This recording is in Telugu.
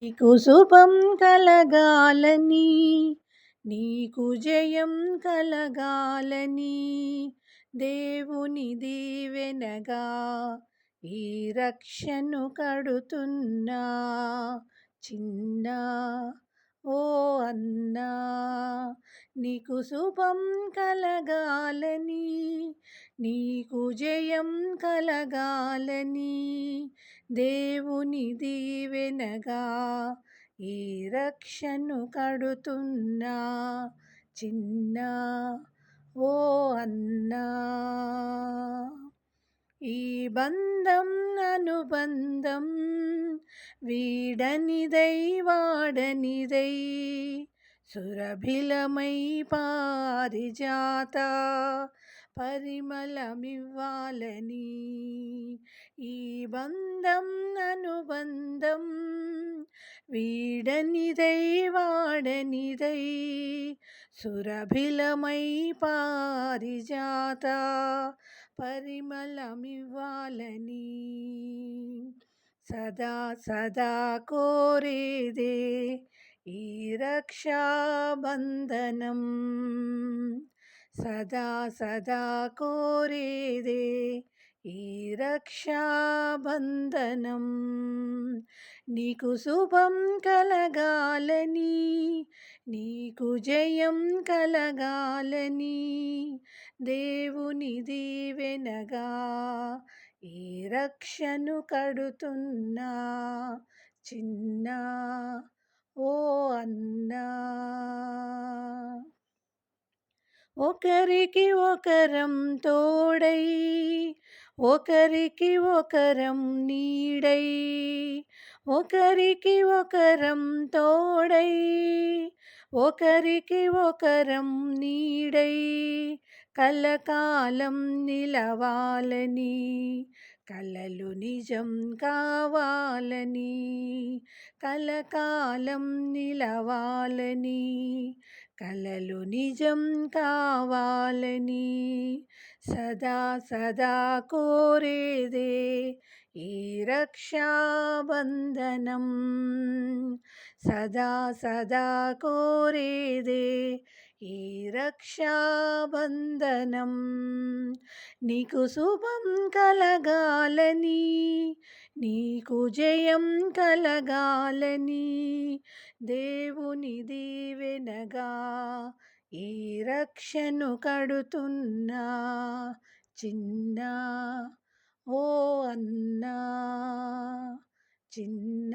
నీకు శుభం కలగాలని, నీకు జయం కలగాలని, దేవుని దీవెనగా ఈ రక్షను కడుతున్నా. చిన్న ఓ అన్నా, నీకు శుభం కలగాలని, నీకు జయం కలగాలని, దేవుని దీవెనగా ఈ రక్షను కడుతున్నా. చిన్న ఓ అన్నా, ఈ బంధం అనుబంధం వీడనిదై వాడనిదై, సురభిలమై పారిజాత పరిమళమివ్వాలని. ఈ బంధం అనుబంధం వీడనిదై వాడనిదై, సురభిలమై పారిజాత పరిమళమివ్వాలని. సదా సదా కోరేదే ఈ రక్షాబంధనం, సదా సదా కోరేదే ఈ రక్షాబంధనం. నీకు శుభం కలగాలని, నీకు జయం కలగాలని, దేవుని దీవెనగా ఈ రక్షను కడుతున్నా. చిన్న ఓ అన్నా, ఒకరికి ఒకరం తోడై, ఒకరికి ఒకరం నీడై, ఒకరికి ఒకరం తోడై, ఒకరికి ఒకరం నీడై, కలకాలం నిలవాలని, కలలు నిజం కావాలని, కలకాలం నిలవాలని, కలలు నిజం కావాలని. సదా సదా కోరేదే ఈ రక్షాబంధనం, సదా సదా కోరేదే ఈ రక్షాబంధనం. నీకు శుభం కలగాలని, నీకు జయం కలగాలని, దేవుని దీవెనగా ఈ రక్షను కడుతున్నా. చిన్న ఓ అన్నా, చిన్న